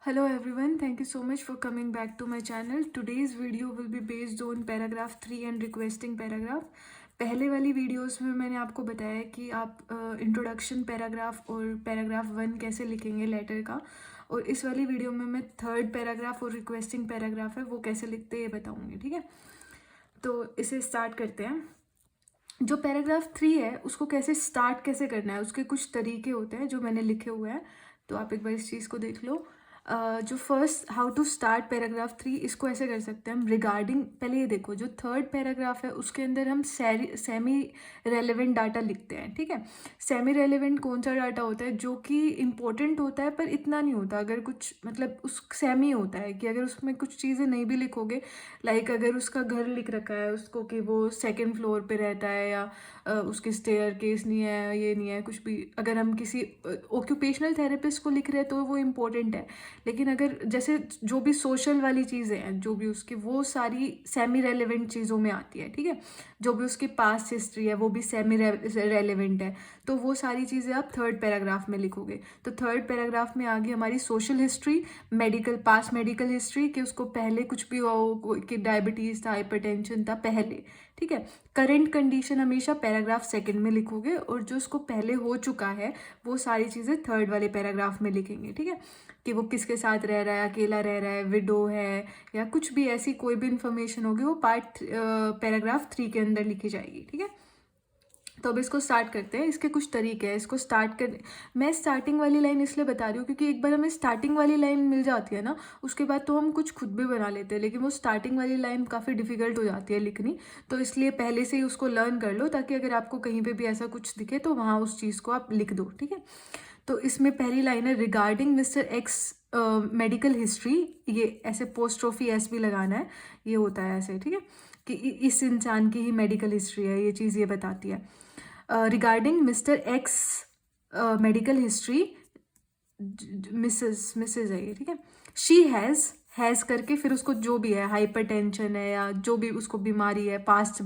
Hello everyone, thank you so much for coming back to my channel. Today's video will be based on paragraph 3 and requesting paragraph. पहले वाली videos में मैंने आपको बताया कि आप इंट्रोडक्शन पैराग्राफ और पैराग्राफ 1 कैसे लिखेंगे लेटर का, और इस वाली वीडियो में मैं थर्ड पैराग्राफ और रिक्वेस्टिंग पैराग्राफ है वो कैसे लिखते हैं ये बताऊंगी। ठीक है, तो इसे स्टार्ट करते हैं। जो पैराग्राफ 3 है उसको स्टार्ट कैसे करना है, उसके कुछ तरीके होते हैं जो मैंने लिखे हुए हैं, तो आप एक बार इस चीज़ को देख लो। जो first how to start paragraph 3, इसको ऐसे कर सकते हैं हम रिगार्डिंग। पहले ये देखो, जो थर्ड पैराग्राफ है उसके अंदर हम सेमी रेलेवेंट डाटा लिखते हैं। ठीक है, सेमी रेलेवेंट कौन सा डाटा होता है? जो कि इम्पोर्टेंट होता है पर इतना नहीं होता। अगर कुछ मतलब उस सेमी होता है कि अगर उसमें कुछ चीज़ें नहीं भी लिखोगे, लाइक अगर उसका घर लिख रखा है उसको कि वो सेकंड फ्लोर पे रहता है, या उसकी स्टेयर केस नहीं है, ये नहीं है कुछ भी। अगर हम किसी ऑक्यूपेशनल थेरेपिस्ट को लिख रहे हैं तो वो इम्पोर्टेंट है, लेकिन अगर जैसे जो भी सोशल वाली चीज़ें हैं जो भी उसकी, वो सारी सेमी रेलेवेंट चीज़ों में आती है। ठीक है, जो भी उसकी पास्ट हिस्ट्री है वो भी सेमी रेलेवेंट है, तो वो सारी चीज़ें आप थर्ड पैराग्राफ में लिखोगे। तो थर्ड पैराग्राफ में आ गई हमारी social history, past medical history, कि उसको पहले कुछ भी हो, कि डायबिटीज़ था, हाइपरटेंशन था पहले। ठीक है, करंट कंडीशन हमेशा पैराग्राफ सेकंड में लिखोगे, और जो उसको पहले हो चुका है वो सारी चीज़ें थर्ड वाले पैराग्राफ में लिखेंगे। ठीक है, कि वो किसके साथ रह रहा है, अकेला रह रहा है, विडो है, या कुछ भी ऐसी कोई भी इंफॉर्मेशन होगी वो पैराग्राफ 3 के अंदर लिखी जाएगी। ठीक है, तो अब इसको स्टार्ट करते हैं। इसके कुछ तरीके हैं इसको स्टार्ट कर। मैं स्टार्टिंग वाली लाइन इसलिए बता रही हूँ क्योंकि एक बार हमें स्टार्टिंग वाली लाइन मिल जाती है ना, उसके बाद तो हम कुछ खुद भी बना लेते हैं, लेकिन वो स्टार्टिंग वाली लाइन काफ़ी डिफिकल्ट हो जाती है लिखनी। तो इसलिए पहले से ही उसको लर्न कर लो, ताकि अगर आपको कहीं पे भी ऐसा कुछ दिखे तो वहाँ उस चीज़ को आप लिख दो। ठीक है, तो इसमें पहली लाइन है regarding mister x medical history. ये ऐसे पोस्ट्रोफी एस भी लगाना है, ये होता है ऐसे। ठीक है, कि इस इंसान की ही मेडिकल हिस्ट्री है, ये चीज़ ये बताती है। Regarding mister x medical history, Mrs है ये। ठीक है, शी हैज़ करके फिर उसको जो भी है, हाइपरटेंशन है या जो भी उसको बीमारी है पास्ट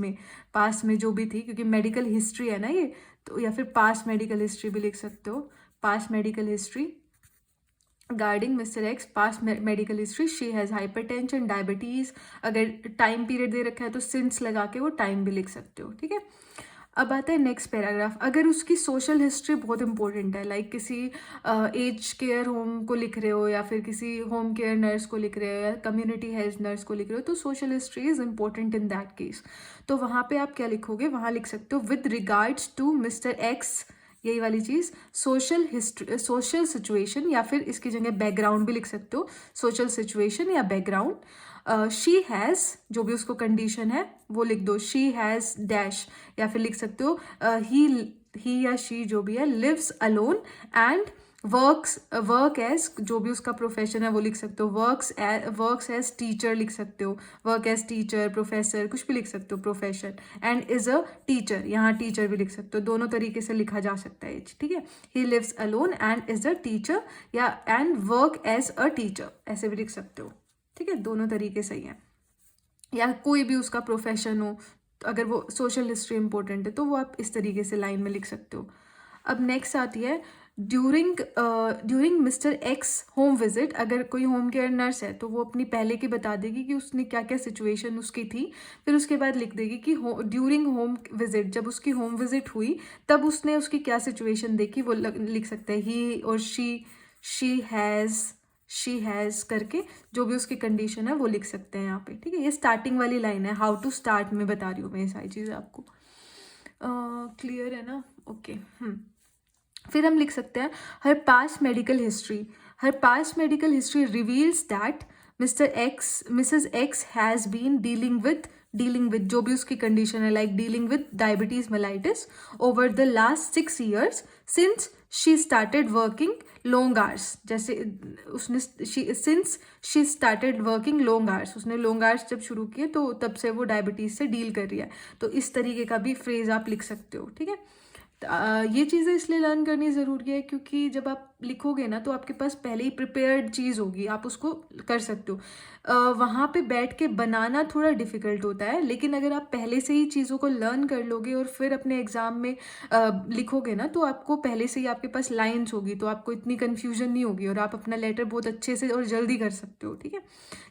में जो भी थी, क्योंकि मेडिकल हिस्ट्री है ना ये, तो या फिर पास्ट मेडिकल हिस्ट्री भी लिख सकते हो। Past medical history regarding mister X, past medical history, she has hypertension, diabetes. अगर टाइम पीरियड दे रखा है तो सिंस लगा के वो टाइम भी लिख सकते हो। ठीक है, अब आता है नेक्स्ट पैराग्राफ। अगर उसकी सोशल हिस्ट्री बहुत इंपॉर्टेंट है, लाइक किसी एज केयर होम को लिख रहे हो, या फिर किसी होम केयर नर्स को लिख रहे हो, या कम्युनिटी हेल्थ नर्स को लिख रहे हो, तो social history is important in that case. तो वहाँ पे आप क्या लिखोगे? वहाँ लिख सकते हो with regards to mister X, यही वाली चीज़, सोशल हिस्ट्री, सोशल सिचुएशन, या फिर इसकी जगह बैकग्राउंड भी लिख सकते हो, सोशल सिचुएशन या बैकग्राउंड। शी हैज़, जो भी उसको कंडीशन है वो लिख दो, शी हैज़ डैश, या फिर लिख सकते हो ही या शी जो भी है, lives alone and work as, जो भी उसका प्रोफेशन है वो लिख सकते हो, वर्क्स एज टीचर लिख सकते हो, वर्क एज टीचर, प्रोफेसर, कुछ भी लिख सकते हो, profession, and is a teacher, यहाँ टीचर भी लिख सकते हो, दोनों तरीके से लिखा जा सकता है। ठीक है, ही lives alone and is a teacher, या and work as a teacher, ऐसे भी लिख सकते हो। ठीक है, दोनों तरीके सही है, या कोई भी उसका प्रोफेशन हो, तो अगर वो सोशल हिस्ट्री इंपॉर्टेंट है तो वो आप इस तरीके से लाइन में लिख सकते हो। अब नेक्स्ट आती है during mister x home visit. अगर कोई होम केयर नर्स है तो वो अपनी पहले की बता देगी कि उसने क्या क्या सिचुएशन उसकी थी, फिर उसके बाद लिख देगी कि ड्यूरिंग होम विजिट, जब उसकी होम विजिट हुई तब उसने उसकी क्या सिचुएशन देखी, वो लिख सकते हैं ही और शी हैज़ करके, जो भी उसकी कंडीशन है वो लिख सकते हैं यहाँ पे। ठीक है, ये स्टार्टिंग वाली लाइन है, हाउ टू स्टार्ट में बता रही हूँ मैं ये सारी चीज़ें आपको। क्लियर है ना? ओके। फिर हम लिख सकते हैं her past medical history reveals that missus X has been dealing with जो भी उसकी कंडीशन है, like dealing with diabetes mellitus over the last 6 years since she started working long hours. जैसे उसने since she started working long hours, उसने long hours जब शुरू किए तो तब से वो डायबिटीज़ से डील कर रही है। तो इस तरीके का भी फ्रेज आप लिख सकते हो। ठीक है, ये चीज़ें इसलिए लर्न करनी ज़रूरी है क्योंकि जब आप लिखोगे ना तो आपके पास पहले ही प्रिपेयर्ड चीज़ होगी, आप उसको कर सकते हो। वहाँ पे बैठ के बनाना थोड़ा डिफ़िकल्ट होता है, लेकिन अगर आप पहले से ही चीज़ों को लर्न कर लोगे और फिर अपने एग्ज़ाम में लिखोगे ना, तो आपको पहले से ही आपके पास लाइन्स होगी, तो आपको इतनी कन्फ्यूजन नहीं होगी और आप अपना लेटर बहुत अच्छे से और जल्दी कर सकते हो। ठीक है,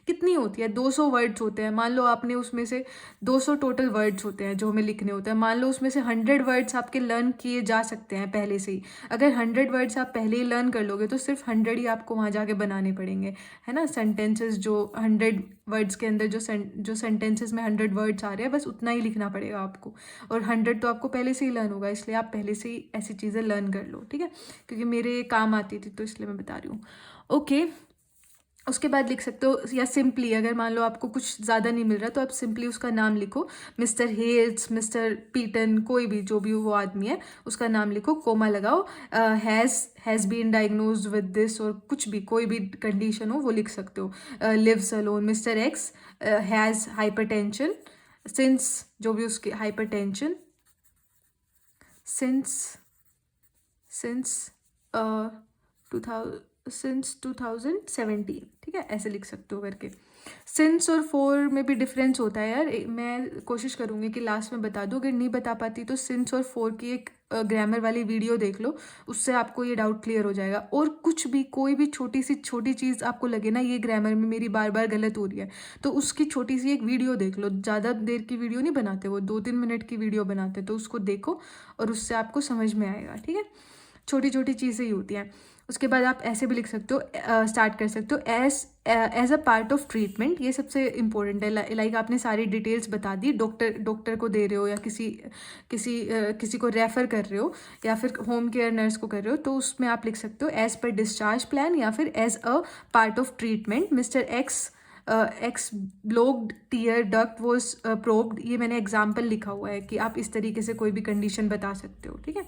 कितनी होती है, 200 वर्ड्स होते हैं। मान लो आपने उसमें से 200 टोटल वर्ड्स होते हैं जो हमें लिखने होते हैं। मान लो उसमें से 100 वर्ड्स आपके लर्न किए जा सकते हैं पहले से ही। अगर 100 वर्ड्स आप पहले ही लर्न कर लोगे तो सिर्फ 100 ही आपको वहाँ जाके बनाने पड़ेंगे, है ना। सेंटेंसेस जो 100 वर्ड्स के अंदर जो सेंटेंसेस में 100 वर्ड्स आ रहे हैं, बस उतना ही लिखना पड़ेगा आपको। और 100 तो आपको पहले से ही लर्न होगा, इसलिए आप पहले से ही ऐसी चीज़ें लर्न कर लो। ठीक है, क्योंकि मेरे काम आती थी तो इसलिए मैं बता रही हूँ। ओके, उसके बाद लिख सकते हो, या सिंपली अगर मान लो आपको कुछ ज़्यादा नहीं मिल रहा तो आप सिंपली उसका नाम लिखो, मिस्टर हेल्स, मिस्टर पीटन, कोई भी जो भी वो आदमी है उसका नाम लिखो, कोमा लगाओ, has been diagnosed with this, और कुछ भी कोई भी कंडीशन हो वो लिख सकते हो। Lives alone, mister X has hypertension since, जो भी उसकी हाइपरटेंशन सिंस 2017। ठीक है, ऐसे लिख सकते हो करके। सिंस और फॉर में भी डिफरेंस होता है यार, मैं कोशिश करूँगी कि लास्ट में बता दूँ। अगर नहीं बता पाती तो सिंस और फॉर की एक ग्रामर वाली वीडियो देख लो, उससे आपको ये डाउट क्लियर हो जाएगा। और कुछ भी, कोई भी छोटी चीज़ आपको लगे ना ये ग्रामर में मेरी बार बार गलत हो रही है, तो उसकी छोटी सी एक वीडियो देख लो। ज़्यादा देर की वीडियो नहीं बनाते वो, 2-3 मिनट की वीडियो बनाते, तो उसको देखो और उससे आपको समझ में आएगा। ठीक है, छोटी छोटी चीज़ें ही होती हैं। उसके बाद आप ऐसे भी लिख सकते हो, स्टार्ट कर सकते हो, as a part of treatment. ये सबसे इम्पोर्टेंट है। लाइक आपने सारी डिटेल्स बता दी, डॉक्टर को दे रहे हो या किसी को रेफ़र कर रहे हो या फिर होम केयर नर्स को कर रहे हो, तो उसमें आप लिख सकते हो एज पर डिस्चार्ज प्लान या फिर as a part of treatment mister X blocked tear duct was probed. ये मैंने एग्जाम्पल लिखा हुआ है कि आप इस तरीके से कोई भी कंडीशन बता सकते हो। ठीक है,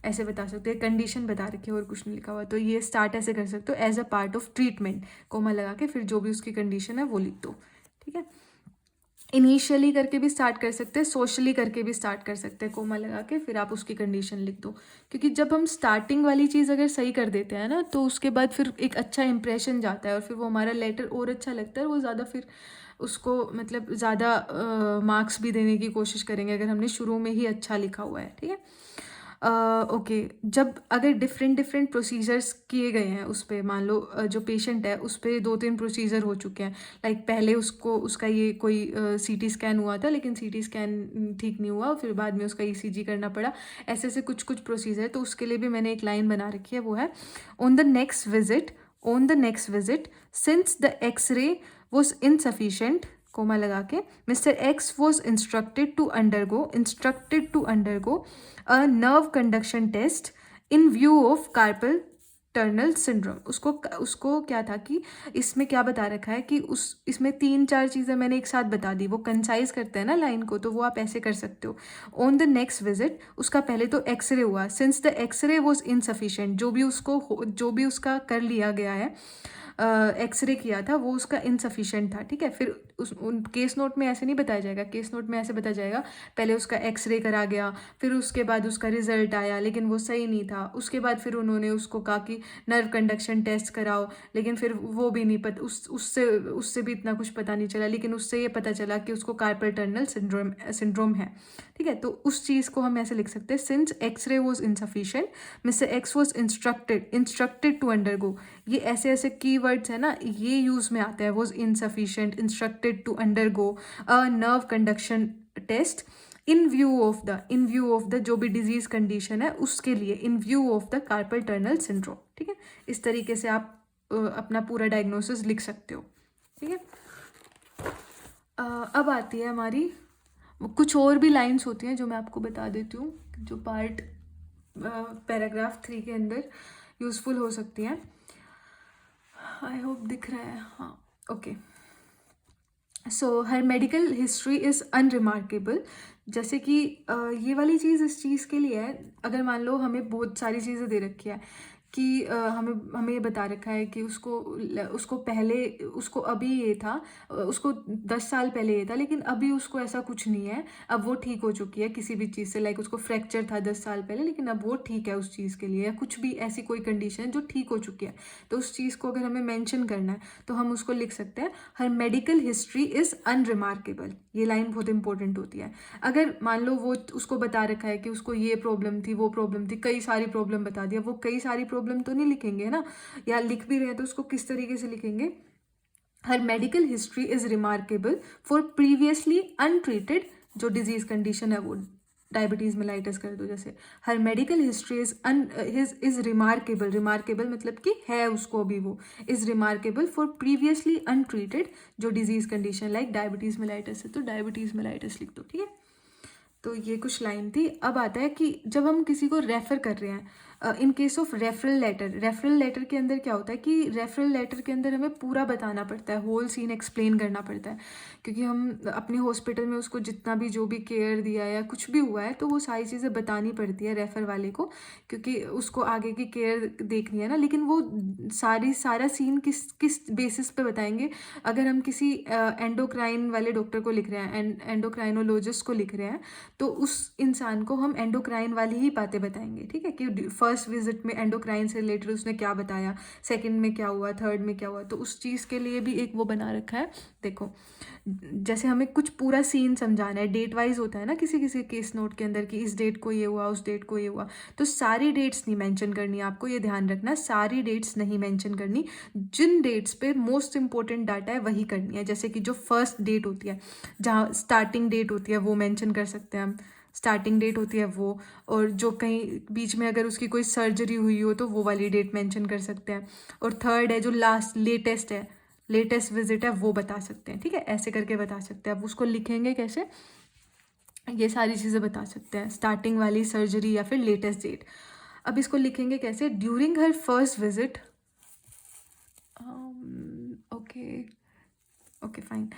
ऐसे बता सकते हो, कंडीशन बता रखी है और कुछ नहीं लिखा हुआ, तो ये स्टार्ट ऐसे कर सकते हो, as a part of treatment, comma लगा के फिर जो भी उसकी कंडीशन है वो लिख दो। ठीक है, इनिशियली करके भी स्टार्ट कर सकते हैं, सोशली करके भी स्टार्ट कर सकते हैं, कोमा लगा के फिर आप उसकी कंडीशन लिख दो। क्योंकि जब हम स्टार्टिंग वाली चीज़ अगर सही कर देते हैं ना, तो उसके बाद फिर एक अच्छा इंप्रेशन जाता है और फिर वो हमारा लेटर और अच्छा लगता है, वो ज़्यादा फिर उसको मतलब ज़्यादा मार्क्स भी देने की कोशिश करेंगे अगर हमने शुरू में ही अच्छा लिखा हुआ है। ठीक है, ओके, जब अगर डिफरेंट प्रोसीजर्स किए गए हैं उस पर, मान लो जो पेशेंट है उस पर 2-3 प्रोसीजर हो चुके हैं, लाइक पहले उसका ये कोई सीटी स्कैन हुआ था लेकिन सीटी स्कैन ठीक नहीं हुआ, फिर बाद में उसका ईसीजी करना पड़ा, ऐसे कुछ प्रोसीजर है, तो उसके लिए भी मैंने एक लाइन बना रखी है, वो है on the next visit since the xray was insufficient, comma लगा के, mister X was instructed to undergo a nerve conduction test in view of carpal tunnel syndrome. उसको क्या था कि इसमें क्या बता रखा है कि इसमें 3-4 चीज़ें मैंने एक साथ बता दी, वो कंसाइज करते हैं ना लाइन को, तो वो आप ऐसे कर सकते हो। ऑन द नेक्स्ट विजिट, उसका पहले तो एक्सरे हुआ, since the xray was insufficient, जो भी उसका कर लिया गया है, एक्सरे किया था वो उसका इनसफिशेंट था। ठीक है, फिर केस नोट में ऐसे नहीं बताया जाएगा, केस नोट में ऐसे बताया जाएगा पहले उसका एक्सरे करा गया, फिर उसके बाद उसका रिजल्ट आया लेकिन वो सही नहीं था, उसके बाद फिर उन्होंने उसको कहा कि नर्व कंडक्शन टेस्ट कराओ, लेकिन फिर वो भी नहीं पता, उससे भी इतना कुछ पता नहीं चला, लेकिन उससे ये पता चला कि उसको कार्पल टनल सिंड्रोम है। ठीक है, तो उस चीज़ को हम ऐसे लिख सकते हैं, since xray was insufficient mister X was instructed to undergo. ये ऐसे कीवर्ड्स है ना, ये यूज़ में आते हैं, was insufficient, instructed to undergo a nerve conduction test in view of the जो भी डिजीज कंडीशन है उसके लिए, in view of the carpal tunnel syndrome. ठीक है, इस तरीके से आप अपना पूरा डायग्नोसिस लिख सकते हो। ठीक है, अब आती है हमारी कुछ और भी लाइंस होती हैं जो मैं आपको बता देती हूँ, जो पार्ट पैराग्राफ 3 के अंदर यूज़फुल हो सकती हैं। आई होप दिख रहा है, हाँ, okay. So her medical history is unremarkable. जैसे कि ये वाली चीज़ इस चीज़ के लिए है, अगर मान लो हमें बहुत सारी चीज़ें दे रखी है कि हमें ये बता रखा है कि उसको पहले उसको अभी ये था, उसको 10 साल पहले ये था, लेकिन अभी उसको ऐसा कुछ नहीं है, अब वो ठीक हो चुकी है किसी भी चीज़ से। लाइक उसको फ्रैक्चर था 10 साल पहले, लेकिन अब वो ठीक है उस चीज़ के लिए, या कुछ भी ऐसी कोई कंडीशन है जो ठीक हो चुकी है। तो उस चीज़ को अगर हमें मेंशन करना है तो हम उसको लिख सकते हैं, हर मेडिकल हिस्ट्री इज़ अनरिमार्केबल। ये लाइन बहुत इंपॉर्टेंट होती है। अगर मान लो वो उसको बता रखा है कि उसको ये प्रॉब्लम थी, वो प्रॉब्लम थी, कई सारी प्रॉब्लम बता दिया, वो कई सारी प्रॉब्लम तो नहीं लिखेंगे ना, या लिख भी रहे हैं तो उसको किस तरीके से लिखेंगे, her medical history is remarkable for previously untreated, जो डिजीज कंडीशन है वो डायबिटीज मेलाइटिस कर दो जैसे, her medical history is remarkable, remarkable मतलब कि है उसको अभी वो, is remarkable for previously untreated जो disease condition like diabetes mellitus है, तो डायबिटीज मेलाइटिस लिख दो, ठीक है। तो ये कुछ लाइन थी। अब आता है कि जब हम किसी को रेफ़र कर रहे हैं, in case of referral letter के अंदर क्या होता है कि रेफरल लेटर के अंदर हमें पूरा बताना पड़ता है, होल सीन एक्सप्लेन करना पड़ता है, क्योंकि हम अपने हॉस्पिटल में उसको जितना भी जो भी केयर दिया या कुछ भी हुआ है तो वो सारी चीज़ें बतानी पड़ती है रेफ़र वाले को, क्योंकि उसको आगे की केयर देखनी है ना। लेकिन वो सारा सीन किस बेसिस पे बताएंगे, अगर हम किसी एंडोक्राइन वाले डॉक्टर को लिख रहे हैं, एंडोक्राइनोलॉजिस्ट को लिख रहे हैं, तो उस इंसान को हम एंडोक्राइन वाली ही बातें बताएंगे, ठीक है, कि फर्स्ट विजिट में एंडोक्राइन से रिलेटेड उसने क्या बताया, सेकंड में क्या हुआ, थर्ड में क्या हुआ, तो उस चीज़ के लिए भी एक वो बना रखा है। देखो जैसे हमें कुछ पूरा सीन समझाना है, डेट वाइज होता है ना किसी किसी केस नोट के अंदर कि इस डेट को ये हुआ, उस डेट को ये हुआ, तो सारी डेट्स नहीं मेंशन करनी, आपको ये ध्यान रखना, सारी डेट्स नहीं मेंशन करनी, जिन डेट्स पे मोस्ट इंपॉर्टेंट डाटा है वही करनी है। जैसे कि जो फर्स्ट डेट होती है, जहाँ स्टार्टिंग डेट होती है वो मेंशन कर सकते हैं हम, स्टार्टिंग डेट होती है वो, और जो कहीं बीच में अगर उसकी कोई सर्जरी हुई हो तो वो वाली डेट मेंशन कर सकते हैं, और थर्ड है जो लास्ट लेटेस्ट विजिट है वो बता सकते हैं, ठीक है, ऐसे करके बता सकते हैं। अब उसको लिखेंगे कैसे, ये सारी चीज़ें बता सकते हैं, स्टार्टिंग वाली, सर्जरी या फिर लेटेस्ट डेट। अब इसको लिखेंगे कैसे, during her first visit, okay fine,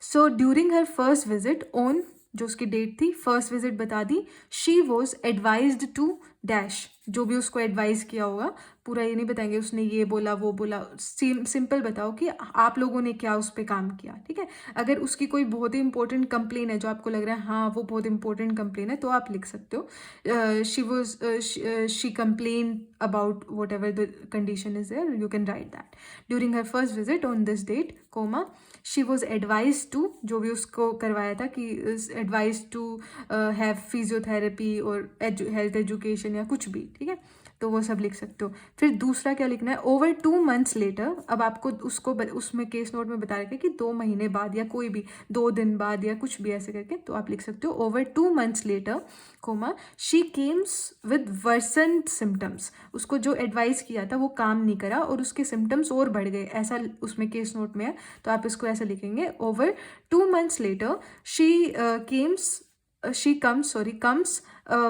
so during her first visit on, जो उसकी डेट थी, फर्स्ट विजिट बता दी, she was advised to dash, जो भी उसको एडवाइस किया होगा, पूरा ये नहीं बताएंगे उसने ये बोला वो बोला, सिंपल बताओ कि आप लोगों ने क्या उस पर काम किया, ठीक है। अगर उसकी कोई बहुत ही इंपॉर्टेंट कंप्लेन है जो आपको लग रहा है हाँ वो बहुत इंपॉर्टेंट कंप्लेन है, तो आप लिख सकते हो she complain about whatever the condition is there, you can write that, during her first visit on this date comma, she was advise to, जो भी उसको करवाया था कि एडवाइज टू हैव फिजियोथेरेपी और हेल्थ एजुकेशन या कुछ भी, ठीक है, तो वो सब लिख सकते हो। फिर दूसरा क्या लिखना है, ओवर 2 months लेटर, अब आपको उसमें केस नोट में बता रखे कि 2 महीने बाद या कोई भी 2 दिन बाद या कुछ भी ऐसे करके, तो आप लिख सकते हो over 2 months later comma, she comes with worsened symptoms, उसको जो एडवाइस किया था वो काम नहीं करा और उसके सिम्टम्स और बढ़ गए, ऐसा उसमें केस नोट में है, तो आप इसको ऐसा लिखेंगे, over 2 months later she comes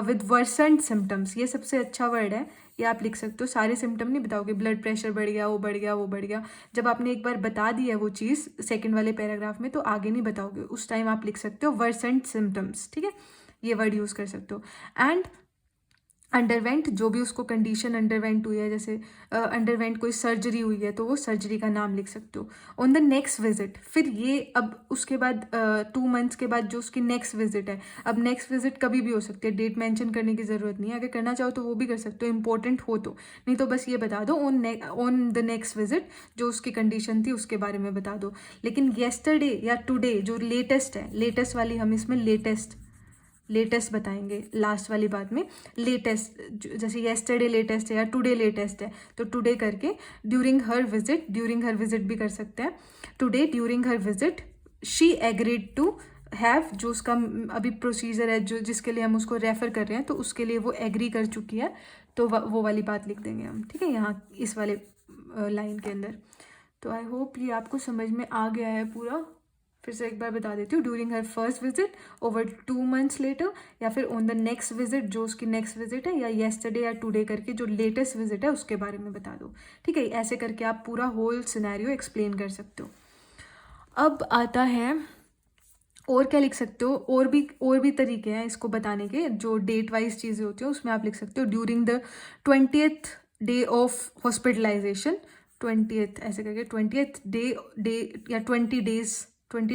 with worsened symptoms. ये सबसे अच्छा वर्ड है, ये आप लिख सकते हो, सारे सिम्टम नहीं बताओगे, ब्लड प्रेशर बढ़ गया, वो बढ़ गया, वो बढ़ गया, जब आपने एक बार बता दी है वो चीज़ सेकंड वाले पैराग्राफ में तो आगे नहीं बताओगे, उस टाइम आप लिख सकते हो वर्सेंट सिम्टम्स, ठीक है, ये वर्ड यूज़ कर सकते हो। एंड अंडरवेंट, जो भी उसको कंडीशन अंडरवेंट हुई है, जैसे अंडरवेंट कोई सर्जरी हुई है तो वो सर्जरी का नाम लिख सकते हो। ऑन द नेक्स्ट विजिट, फिर ये अब उसके बाद 2 months के बाद जो उसकी नेक्स्ट विजिट है, अब नेक्स्ट विजिट कभी भी हो सकती है, डेट मेंशन करने की ज़रूरत नहीं है, अगर करना चाहो तो वो भी कर सकते हो, इंपॉर्टेंट हो तो, नहीं तो बस ये बता दो ऑन द नेक्स्ट विजिट जो उसकी कंडीशन थी उसके बारे में बता दो। लेकिन येस्टरडे या टुडे जो लेटेस्ट है, लेटेस्ट वाली हम इसमें लेटेस्ट बताएंगे लास्ट वाली बात में, लेटेस्ट जैसे येस्टरडे लेटेस्ट है या टुडे लेटेस्ट है तो टुडे करके, ड्यूरिंग हर विजिट भी कर सकते हैं, today during her visit she agreed to have, जो उसका अभी प्रोसीजर है जो जिसके लिए हम उसको रेफ़र कर रहे हैं तो उसके लिए वो एग्री कर चुकी है, तो वो वाली बात लिख देंगे हम, ठीक है, यहाँ इस वाले लाइन के अंदर। तो आई होप ये आपको समझ में आ गया है पूरा। फिर से एक बार बता देती हूँ, during her first visit, over 2 months later, या फिर ऑन द नेक्स्ट विजिट जो उसकी नेक्स्ट विजिट है, या येस्टरडे या टुडे करके जो लेटेस्ट विजिट है उसके बारे में बता दो, ठीक है, ऐसे करके आप पूरा होल सिनेरियो एक्सप्लेन कर सकते हो। अब आता है और क्या लिख सकते हो, और भी तरीके हैं इसको बताने के, जो डेट वाइज चीज़ें होती हैं उसमें आप लिख सकते हो during the 20th day of hospitalisation, 20th ऐसे करके 20th डे या 20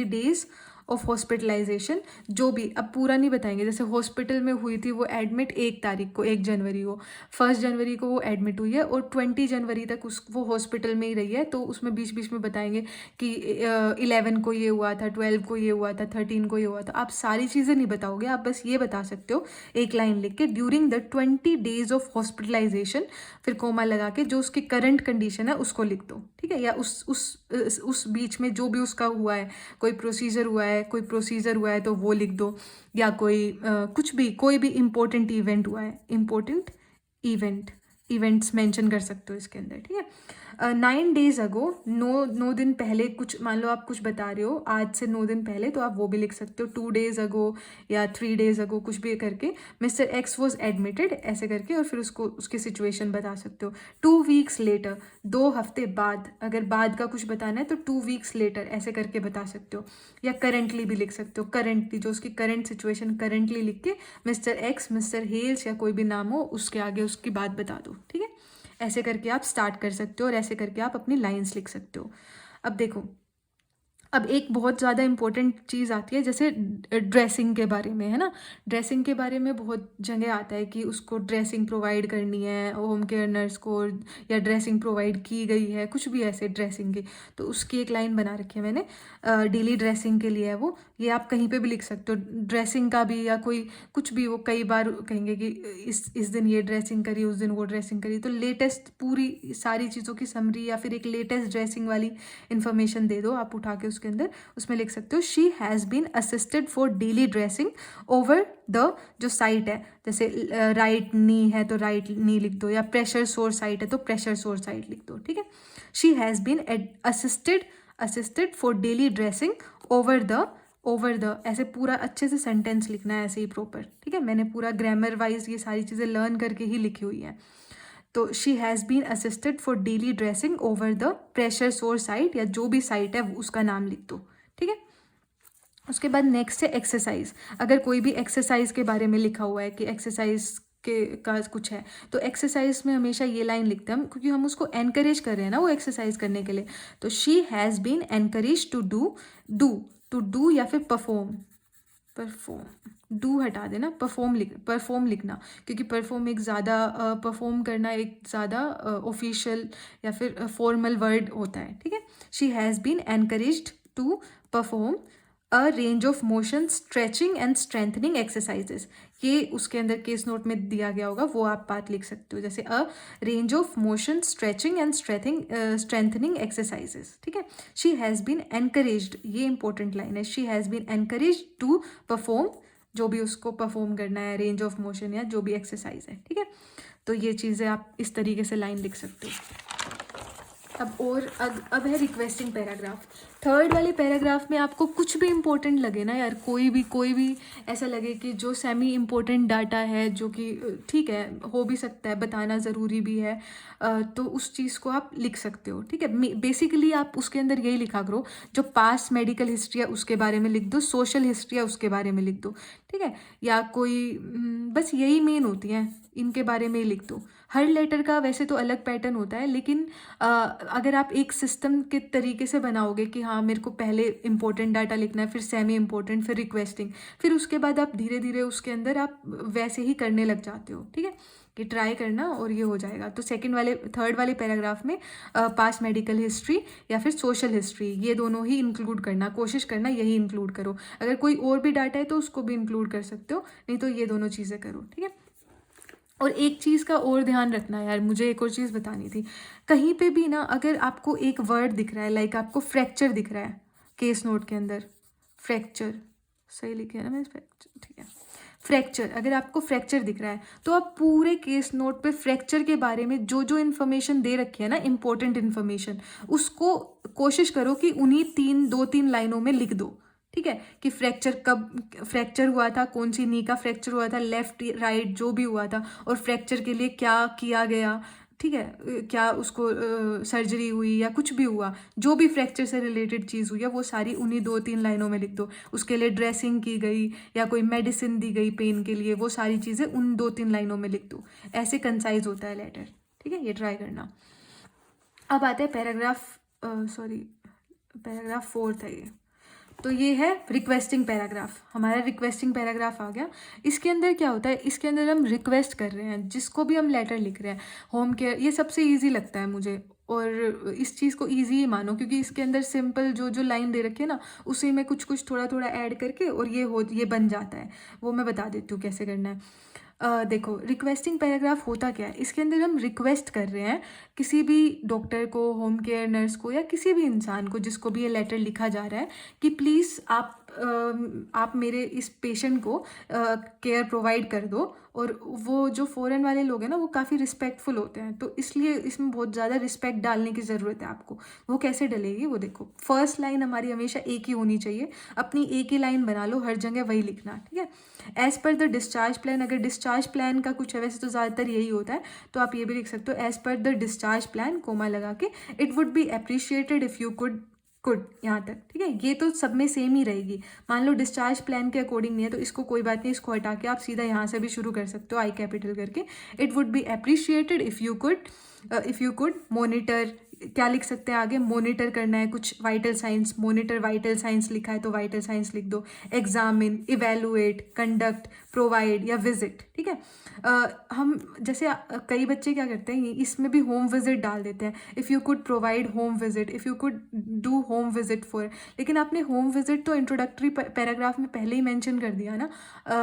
डेज ऑफ हॉस्पिटलाइजेशन, जो भी, अब पूरा नहीं बताएंगे। जैसे हॉस्पिटल में हुई थी वो एडमिट 1 तारीख को, 1 जनवरी को, 1 जनवरी को वो एडमिट हुई है और 20 जनवरी तक वो हॉस्पिटल में ही रही है। तो उसमें बीच बीच में बताएंगे कि 11 को ये हुआ था, 12 को ये हुआ था, 13 को ये हुआ था। आप सारी चीज़ें नहीं बताओगे, आप बस ये बता सकते हो एक लाइन लिख के, during the 20 days of hospitalisation, फिर कोमा लगा के जो उसकी करंट कंडीशन है उसको लिख दो, ठीक है। या उस बीच में जो भी उसका हुआ है, कोई प्रोसीजर हुआ है तो वो लिख दो, या कोई कुछ भी, कोई भी इम्पोर्टेंट इवेंट हुआ है, इम्पोर्टेंट इवेंट्स मेंशन कर सकते हो इसके अंदर, ठीक है। 9 days अगो, 9 दिन पहले, कुछ मान लो आप कुछ बता रहे हो आज से 9 दिन पहले, तो आप वो भी लिख सकते हो, 2 days अगो या 3 days अगो, कुछ भी करके मिस्टर एक्स वॉज एडमिटेड ऐसे करके, और फिर उसको उसकी सिचुएशन बता सकते हो। 2 weeks लेटर, 2 हफ्ते बाद, अगर बाद का कुछ बताना है तो 2 weeks लेटर ऐसे करके बता सकते हो। या करंटली भी लिख सकते हो, करंटली जो उसकी करंट सिचुएशन, करंटली लिख के मिस्टर एक्स, मिस्टर हेल्स या कोई भी नाम हो उसके आगे उसकी बात बता दो, ठीक है। ऐसे करके आप स्टार्ट कर सकते हो और ऐसे करके आप अपनी लाइंस लिख सकते हो। अब देखो, अब एक बहुत ज़्यादा इंपॉर्टेंट चीज़ आती है, जैसे ड्रेसिंग के बारे में, है ना। ड्रेसिंग के बारे में बहुत जगह आता है कि उसको ड्रेसिंग प्रोवाइड करनी है होम केयर नर्स को, या ड्रेसिंग प्रोवाइड की गई है, कुछ भी ऐसे ड्रेसिंग की, तो उसकी एक लाइन बना रखी है मैंने, डेली ड्रेसिंग के लिए है वो। ये आप कहीं पे भी लिख सकते हो, ड्रेसिंग का भी, या कोई कुछ भी, वो कई बार कहेंगे कि इस दिन ये ड्रेसिंग करी, उस दिन वो ड्रेसिंग करी, तो लेटेस्ट पूरी सारी चीज़ों की समरी या फिर एक लेटेस्ट ड्रेसिंग वाली इन्फॉर्मेशन दे दो आप उठा के उसके अंदर, उसमें लिख सकते हो she has been assisted for daily dressing over the, जो साइट है, जैसे राइट नी है तो राइट नी लिख दो, या प्रेशर सोर साइट है तो प्रेशर सोर साइट लिख दो, ठीक है। She has been assisted for daily dressing over the, ऐसे पूरा अच्छे से सेंटेंस लिखना है, ऐसे ही प्रॉपर, ठीक है। मैंने पूरा ग्रामर वाइज ये सारी चीज़ें लर्न करके ही लिखी हुई हैं। तो she has been assisted for daily dressing over the pressure sore site, या जो भी साइट है उसका नाम लिख दो, ठीक है। उसके बाद नेक्स्ट है एक्सरसाइज। अगर कोई भी एक्सरसाइज के बारे में लिखा हुआ है कि एक्सरसाइज के का कुछ है, तो एक्सरसाइज में हमेशा ये लाइन लिखते हैं हम, क्योंकि हम उसको एनकरेज कर रहे हैं ना वो एक्सरसाइज करने के लिए। तो she has been encourage to do या फिर परफॉर्म डू हटा देना, परफॉर्म लिखना, क्योंकि परफॉर्म एक ज़्यादा परफॉर्म करना एक ज़्यादा ऑफिशियल या फिर फॉर्मल वर्ड होता है, ठीक है। She has been encouraged to perform a range of motion stretching and strengthening exercises. ये उसके अंदर केस नोट में दिया गया होगा, वो आप बात लिख सकते हो, जैसे a range of motion stretching and strengthening exercises, ठीक है। शी हैज़ बीन एनकरेज्ड, ये इंपॉर्टेंट लाइन है, she has been encouraged to perform, जो भी उसको परफॉर्म करना है, रेंज ऑफ मोशन या जो भी एक्सरसाइज है, ठीक है। तो ये चीज़ें आप इस तरीके से लाइन लिख सकते हो। अब है रिक्वेस्टिंग पैराग्राफ। थर्ड वाले पैराग्राफ में आपको कुछ भी इम्पोर्टेंट लगे ना यार, कोई भी ऐसा लगे कि जो सेमी इम्पोर्टेंट डाटा है, जो कि ठीक है, हो भी सकता है, बताना ज़रूरी भी है, तो उस चीज़ को आप लिख सकते हो, ठीक है। बेसिकली आप उसके अंदर यही लिखा करो, जो पास्ट मेडिकल हिस्ट्री है उसके बारे में लिख दो, सोशल हिस्ट्री है उसके बारे में लिख दो, ठीक है। या कोई बस यही मेन होती हैं, इनके बारे में ही लिख दो। हर लेटर का वैसे तो अलग पैटर्न होता है, लेकिन अगर आप एक सिस्टम के तरीके से बनाओगे कि हाँ मेरे को पहले इंपॉर्टेंट डाटा लिखना है, फिर सेमी इंपॉर्टेंट, फिर रिक्वेस्टिंग, फिर उसके बाद आप धीरे धीरे उसके अंदर आप वैसे ही करने लग जाते हो, ठीक है। कि ट्राई करना और ये हो जाएगा। तो थर्ड वाले पैराग्राफ में पास्ट मेडिकल हिस्ट्री या फिर सोशल हिस्ट्री, ये दोनों ही इंक्लूड करना, कोशिश करना यही इंक्लूड करो। अगर कोई और भी डाटा है तो उसको भी इंक्लूड कर सकते हो, नहीं तो ये दोनों चीज़ें करो, ठीक है। और एक चीज़ का और ध्यान रखना यार, मुझे एक और चीज़ बतानी थी। कहीं पे भी ना अगर आपको एक वर्ड दिख रहा है, लाइक आपको फ्रैक्चर दिख रहा है केस नोट के अंदर, फ्रैक्चर सही लिखे है ना मैंने, फ्रैक्चर, ठीक है। फ्रैक्चर, अगर आपको फ्रैक्चर दिख रहा है तो आप पूरे केस नोट पे फ्रैक्चर के बारे में जो जो इन्फॉर्मेशन दे रखी है ना, इंपॉर्टेंट इन्फॉर्मेशन, उसको कोशिश करो कि उन्हीं 2-3 लाइनों में लिख दो, ठीक है। कि फ्रैक्चर कब फ्रैक्चर हुआ था, कौन सी नी का फ्रैक्चर हुआ था, लेफ्ट राइट जो भी हुआ था, और फ्रैक्चर के लिए क्या किया गया, ठीक है। क्या उसको सर्जरी हुई या कुछ भी हुआ, जो भी फ्रैक्चर से रिलेटेड चीज़ हुई है वो सारी उन्हीं 2-3 लाइनों में लिख दो। उसके लिए ड्रेसिंग की गई या कोई मेडिसिन दी गई पेन के लिए, वो सारी चीज़ें उन 2-3 लाइनों में लिख दो। ऐसे कंसाइज होता है लेटर। ठीक है, ये ट्राई करना। अब आते हैं पैराग्राफ 4 था ये। तो ये है रिक्वेस्टिंग पैराग्राफ, हमारा रिक्वेस्टिंग पैराग्राफ आ गया। इसके अंदर क्या होता है, इसके अंदर हम रिक्वेस्ट कर रहे हैं, जिसको भी हम लेटर लिख रहे हैं, होम केयर, ये सबसे इजी लगता है मुझे, और इस चीज़ को इजी ही मानो, क्योंकि इसके अंदर सिंपल जो लाइन दे रखी है ना, उसी में कुछ कुछ थोड़ा थोड़ा ऐड करके और ये बन जाता है। वो मैं बता देती हूँ कैसे करना है। देखो, रिक्वेस्टिंग पैराग्राफ होता क्या है, इसके अंदर हम रिक्वेस्ट कर रहे हैं किसी भी डॉक्टर को, होम केयर नर्स को, या किसी भी इंसान को जिसको भी ये लेटर लिखा जा रहा है कि प्लीज़ आप मेरे इस पेशेंट को केयर प्रोवाइड कर दो। और वो जो फ़ॉरेन वाले लोग हैं ना, वो काफ़ी रिस्पेक्टफुल होते हैं, तो इसलिए इसमें बहुत ज़्यादा रिस्पेक्ट डालने की ज़रूरत है आपको। वो कैसे डलेगी, वो देखो, फर्स्ट लाइन हमारी हमेशा एक ही होनी चाहिए, अपनी एक ही लाइन बना लो, हर जगह वही लिखना, ठीक है। As per the discharge plan, अगर डिस्चार्ज प्लान का कुछ है, वैसे तो ज़्यादातर यही होता है, तो आप ये भी लिख सकते हो, as per the discharge plan, coma लगा के, it would be appreciated if you could यहाँ तक, ठीक है। ये तो सब में सेम ही रहेगी। मान लो डिस्चार्ज प्लान के अकॉर्डिंग नहीं है, तो इसको कोई बात नहीं, इसको हटा के आप सीधा यहाँ से भी शुरू कर सकते हो, आई कैपिटल करके। It would be appreciated if you could monitor, क्या लिख सकते हैं आगे, मोनिटर करना है कुछ vital science, monitor vital science लिखा है तो वाइटल साइंस लिख दो, एग्जामिन, इवेलुएट, कंडक्ट, प्रोवाइड या विजिट, ठीक है। हम जैसे कई बच्चे क्या करते हैं, इसमें भी होम विजिट डाल देते हैं, if you could provide home visit, if you could do home visit for, लेकिन आपने होम विजिट तो इंट्रोडक्टरी पैराग्राफ में पहले ही मेंशन कर दिया ना।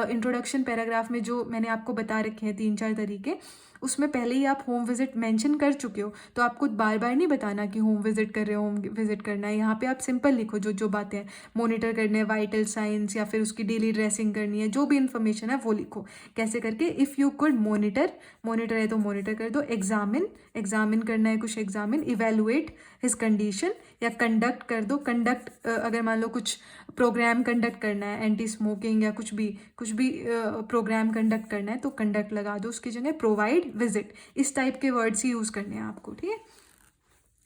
इंट्रोडक्शन पैराग्राफ में जो मैंने आपको बता रखे हैं 3-4 तरीके, उसमें पहले ही आप होम विजिट मेंशन कर चुके हो, तो आपको बार बार नहीं बताना कि होम विजिट कर रहे हो, होम विजिट करना है। यहाँ पे आप सिंपल लिखो जो बातें हैं, मोनिटर करने, वाइटल साइंस, या फिर उसकी डेली ड्रेसिंग करनी है, जो भी इन्फॉर्मेशन है वो लिखो। कैसे करके, इफ़ यू कुड मोनिटर है तो मोनिटर कर दो, एग्जामिन करना है कुछ, एग्जामिन, इवेलुएट हिज कंडीशन, या कंडक्ट कर दो, कंडक्ट अगर मान लो कुछ प्रोग्राम कंडक्ट करना है, एंटी स्मोकिंग या कुछ भी प्रोग्राम कंडक्ट करना है तो कंडक्ट लगा दो उसकी जगह, प्रोवाइड, विजिट, इस टाइप के वर्ड्स ही यूज़ करने हैं आपको, ठीक है।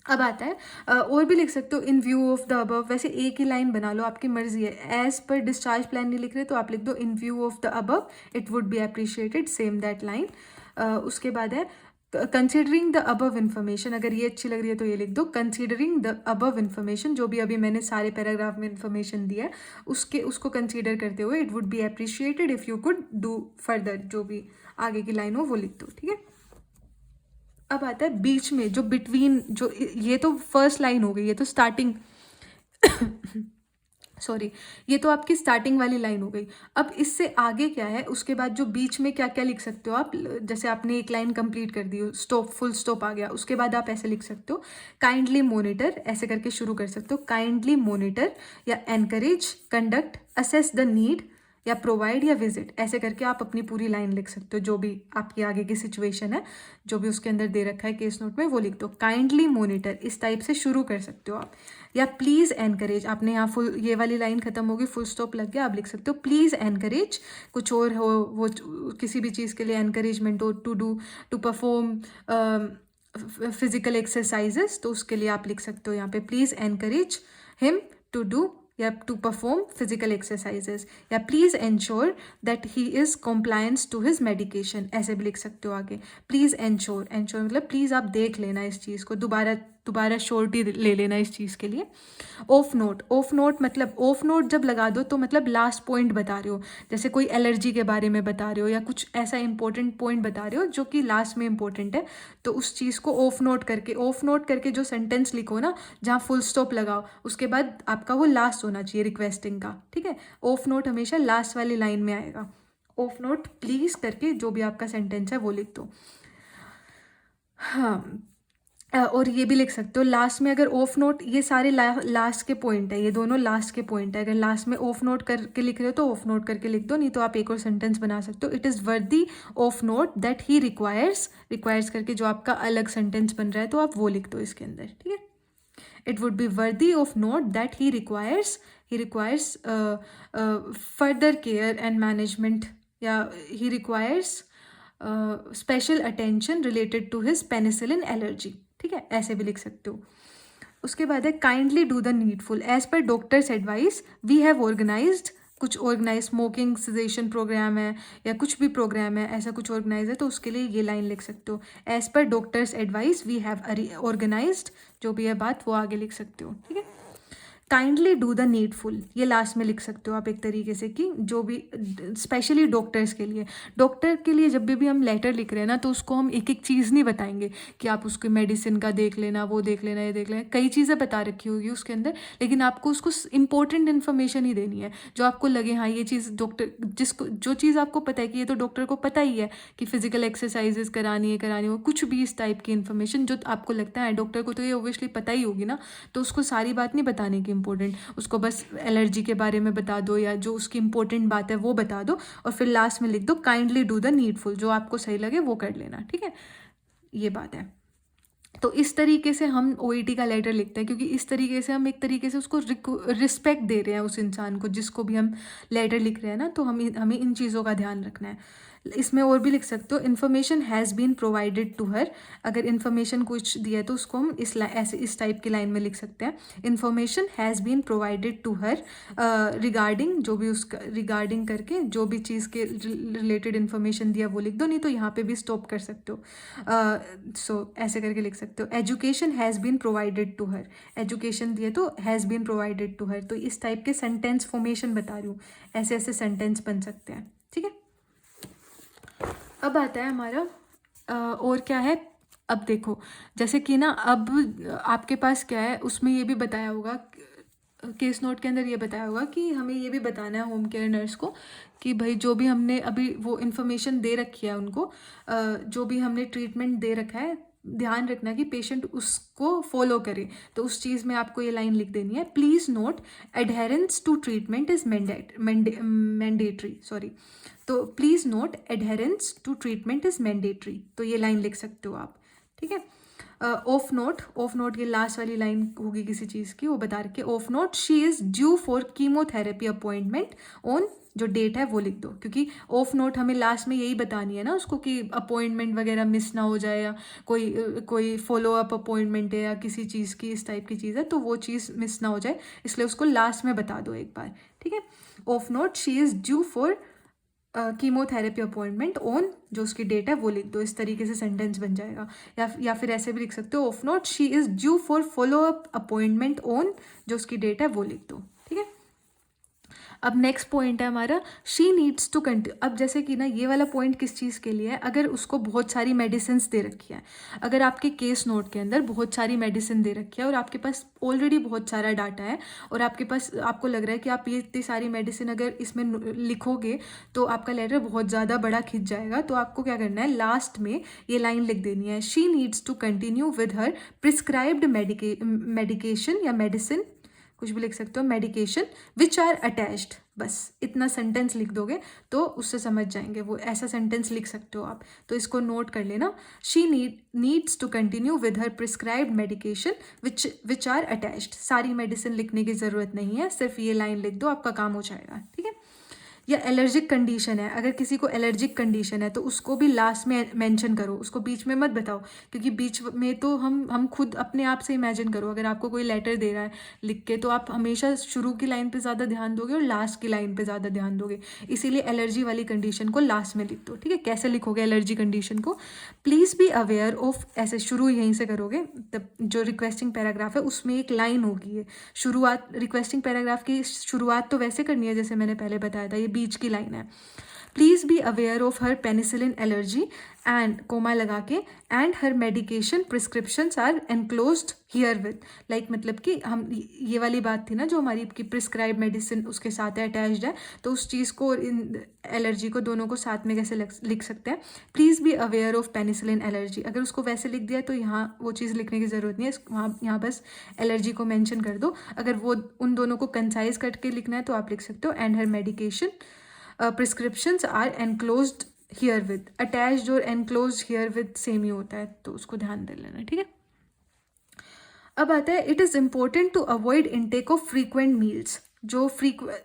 अब आता है और भी लिख सकते हो, इन व्यू ऑफ द अबव, वैसे एक ही लाइन बना लो, आपकी मर्जी है। एज पर डिस्चार्ज प्लान नहीं लिख रहे तो आप लिख दो इन view of the above, it would be appreciated, same that line. उसके बाद है कंसिडरिंग द अबव इन्फॉर्मेशन, अगर ये अच्छी लग रही है तो ये लिख दो, कंसिडरिंग द अबव इन्फॉर्मेशन, जो भी अभी मैंने सारे पैराग्राफ में इन्फॉर्मेशन दिया है उसको कंसिडर करते हुए, it would be appreciated if you could do further, जो भी आगे की लाइन हो वो लिख दो, ठीक है। अब आता है बीच में जो बिटवीन, जो ये तो फर्स्ट लाइन हो गई, ये तो स्टार्टिंग सॉरी, ये तो आपकी स्टार्टिंग वाली लाइन हो गई। अब इससे आगे क्या है, उसके बाद जो बीच में क्या क्या लिख सकते हो आप, जैसे आपने एक लाइन कंप्लीट कर दी, स्टॉप, फुल स्टॉप आ गया, उसके बाद आप ऐसे लिख सकते हो, काइंडली मोनिटर, ऐसे करके शुरू कर सकते हो, काइंडली मोनिटर, या encourage, conduct, assess the need, या प्रोवाइड, या विजिट, ऐसे करके आप अपनी पूरी लाइन लिख सकते हो, जो भी आपकी आगे की सिचुएशन है, जो भी उसके अंदर दे रखा है केस नोट में, वो लिख दो। काइंडली मोनिटर, इस टाइप से शुरू कर सकते हो आप। या प्लीज़ एनकरेज, आपने यहाँ फुल, ये वाली लाइन खत्म होगी, फुल स्टॉप लग गया, आप लिख सकते हो प्लीज़ एनकरेज, कुछ और हो, वो किसी भी चीज़ के लिए एनकरेजमेंट हो, टू परफॉर्म फिजिकल एक्सरसाइजेस, तो उसके लिए आप लिख सकते हो यहाँ पे please encourage him to do या टू परफॉर्म फिजिकल एक्सरसाइजेस, या please ensure that he is compliance to his medication, ऐसे भी लिख सकते हो आगे। प्लीज़ एंश्योर मतलब प्लीज़ आप देख लेना इस चीज़ को, दोबारा श्योरिटी ले लेना इस चीज़ के लिए। ऑफ नोट मतलब ऑफ नोट जब लगा दो तो मतलब लास्ट पॉइंट बता रहे हो, जैसे कोई एलर्जी के बारे में बता रहे हो या कुछ ऐसा इंपॉर्टेंट पॉइंट बता रहे हो जो कि लास्ट में इंपॉर्टेंट है, तो उस चीज़ को ऑफ नोट करके जो सेंटेंस लिखो ना, जहाँ फुल स्टॉप लगाओ, उसके बाद आपका वो लास्ट होना चाहिए रिक्वेस्टिंग का, ठीक है। ऑफ नोट हमेशा लास्ट वाली लाइन में आएगा। ऑफ नोट प्लीज़ करके जो भी आपका सेंटेंस है वो लिख दो। हाँ, और ये भी लिख सकते हो लास्ट में, अगर ऑफ नोट, ये सारे लास्ट के पॉइंट है, ये दोनों लास्ट के पॉइंट है, अगर लास्ट में ऑफ नोट करके लिख रहे हो तो ऑफ नोट करके लिख दो, नहीं तो आप एक और सेंटेंस बना सकते हो, इट इज़ वर्दी of note that he requires करके जो आपका अलग सेंटेंस बन रहा है तो आप वो लिख दो इसके अंदर, ठीक है। It would be worthy of note that he requires further care and management, या he requires special attention related to his penicillin allergy, ठीक है, ऐसे भी लिख सकते हो। उसके बाद है kindly do the needful, as per doctor's advice we have organised कुछ ऑर्गेनाइज स्मोकिंग सेजेशन प्रोग्राम है या कुछ भी प्रोग्राम है, ऐसा कुछ ऑर्गेनाइज है, तो उसके लिए ये लाइन लिख सकते हो, as per doctor's advice we have organised, जो भी है बात वो आगे लिख सकते हो, ठीक है। काइंडली डू द नीडफुल, ये लास्ट में लिख सकते हो आप एक तरीके से, कि जो भी स्पेशली डॉक्टर्स के लिए, डॉक्टर के लिए जब भी हम लेटर लिख रहे हैं ना, तो उसको हम एक एक चीज़ नहीं बताएंगे कि आप उसके मेडिसिन का देख लेना, वो देख लेना, ये देख लेना, कई चीज़ें बता रखी होगी उसके अंदर, लेकिन आपको उसको इंपॉर्टेंट इन्फॉर्मेशन ही देनी है, जो आपको लगे हाँ ये चीज़ डॉक्टर, जिसको जो चीज़ आपको पता है कि ये तो डॉक्टर को पता ही है कि फिजिकल एक्सरसाइजेस करानी है वो कुछ भी इस टाइप की इन्फॉर्मेशन जो आपको लगता है डॉक्टर को तो ये ओबियसली पता ही होगी ना, तो उसको सारी बात नहीं बताने की इम्पोर्टेंट, उसको बस एलर्जी के बारे में बता दो या जो उसकी इंपॉर्टेंट बात है वो बता दो, और फिर लास्ट में लिख दो काइंडली डू द नीडफुल, जो आपको सही लगे वो कर लेना, ठीक है, ये बात है। तो इस तरीके से हम OET का लेटर लिखते हैं, क्योंकि इस तरीके से हम एक तरीके से उसको रिस्पेक्ट दे रहे हैं उस इंसान को जिसको भी हम लेटर लिख रहे हैं ना, तो हमें इन चीज़ों का ध्यान रखना है। इसमें और भी लिख सकते हो, information has been provided to her, अगर इन्फॉर्मेशन कुछ दिया है तो उसको हम इस टाइप की लाइन में लिख सकते हैं, information has been provided to her regarding, जो भी उसका रिगार्डिंग करके जो भी चीज़ के रिलेटेड इन्फॉर्मेशन दिया वो लिख दो, नहीं तो यहाँ पे भी स्टॉप कर सकते हो, सो ऐसे करके लिख सकते हो। Education has been provided to her, education दिए तो has been provided to her, तो इस टाइप के सेंटेंस फॉर्मेशन बता रही हूँ, ऐसे ऐसे सेंटेंस बन सकते हैं, ठीक है। अब आता है हमारा और क्या है, अब देखो जैसे कि ना, अब आपके पास क्या है, उसमें ये भी बताया होगा, केस नोट के अंदर ये बताया होगा कि हमें ये भी बताना है होम केयर नर्स को कि भाई जो भी हमने अभी वो इन्फॉर्मेशन दे रखी है उनको, जो भी हमने ट्रीटमेंट दे रखा है, ध्यान रखना कि पेशेंट उसको फॉलो करे, तो उस चीज़ में आपको ये लाइन लिख देनी है, please note adherence to treatment is mandatory, sorry, तो please note adherence to treatment is mandatory, तो ये लाइन लिख सकते हो आप, ठीक है। ऑफ नोट ये लास्ट वाली लाइन होगी किसी चीज़ की, वो बता रखे, of note she is due for chemotherapy appointment on, जो डेट है वो लिख दो, क्योंकि ऑफ नोट हमें लास्ट में यही बतानी है ना उसको कि अपॉइंटमेंट वगैरह मिस ना हो जाए, या कोई फॉलो अप अपॉइंटमेंट है या किसी चीज़ की इस टाइप की चीज़ है, तो वो चीज़ मिस ना हो जाए, इसलिए उसको लास्ट में बता दो एक बार, ठीक है। Of note she is due for chemotherapy appointment on, जो उसकी डेट है वो लिख दो, इस तरीके से सेंटेंस बन जाएगा, या फिर ऐसे भी लिख सकते हो, of note she is due for follow up appointment on, जो उसकी डेट है वो लिख दो, ठीक है। अब नेक्स्ट पॉइंट है हमारा, शी नीड्स टू कंटिन्यू, अब जैसे कि ना ये वाला पॉइंट किस चीज़ के लिए है, अगर उसको बहुत सारी मेडिसिन दे रखी है, अगर आपके केस नोट के अंदर बहुत सारी मेडिसिन दे रखी है और आपके पास ऑलरेडी बहुत सारा डाटा है, और आपके पास आपको लग रहा है कि आप ये इतनी सारी मेडिसिन अगर इसमें लिखोगे तो आपका लेटर बहुत ज़्यादा बड़ा खिंच जाएगा, तो आपको क्या करना है, लास्ट में ये लाइन लिख देनी है, she needs to continue with her prescribed medication या मेडिसिन, कुछ भी लिख सकते हो, मेडिकेशन विच आर अटैच्ड, बस इतना सेंटेंस लिख दोगे तो उससे समझ जाएंगे वो, ऐसा सेंटेंस लिख सकते हो आप, तो इसको नोट कर लेना, she needs to continue with her prescribed medication which are attached, सारी मेडिसिन लिखने की ज़रूरत नहीं है, सिर्फ ये लाइन लिख दो, आपका काम हो जाएगा, ठीक है। या एलर्जिक कंडीशन है, अगर किसी को एलर्जिक कंडीशन है तो उसको भी लास्ट में मेंशन करो, उसको बीच में मत बताओ, क्योंकि बीच में तो हम खुद अपने आप से इमेजिन करो, अगर आपको कोई लेटर दे रहा है लिख के, तो आप हमेशा शुरू की लाइन पे ज़्यादा ध्यान दोगे और लास्ट की लाइन पे ज़्यादा ध्यान दोगे, इसीलिए एलर्जी वाली कंडीशन को लास्ट में लिख दो, ठीक है। कैसे लिखोगे एलर्जी कंडीशन को, प्लीज़ बी अवेयर ऑफ, ऐसे शुरू यहीं से करोगे, तब जो रिक्वेस्टिंग पैराग्राफ है उसमें एक लाइन होगी, ये शुरुआत, रिक्वेस्टिंग पैराग्राफ की शुरुआत तो वैसे करनी है जैसे मैंने पहले बताया था, ये बीच की लाइन है, please be aware of her penicillin allergy and comma लगा के, and her medication prescriptions are enclosed herewith, like मतलब कि हम ये वाली बात थी ना जो हमारी की प्रिस्क्राइब मेडिसिन उसके साथ अटैच्ड है, तो उस चीज़ को इन एलर्जी को दोनों को साथ में कैसे लिख सकते हैं, please be aware of penicillin allergy, अगर उसको वैसे लिख दिया तो यहाँ वो चीज़ लिखने की ज़रूरत नहीं है, वहाँ यहाँ बस एलर्जी को मेंशन कर दो, अगर वो उन दोनों को कंसाइज करके लिखना है तो आप लिख सकते हो, and her medication prescriptions are enclosed herewith, attached और एनक्लोज्ड हियर विद सेम ही होता है, तो उसको ध्यान दे लेना, ठीक है। अब आता है, it is important to avoid intake of frequent meals, जो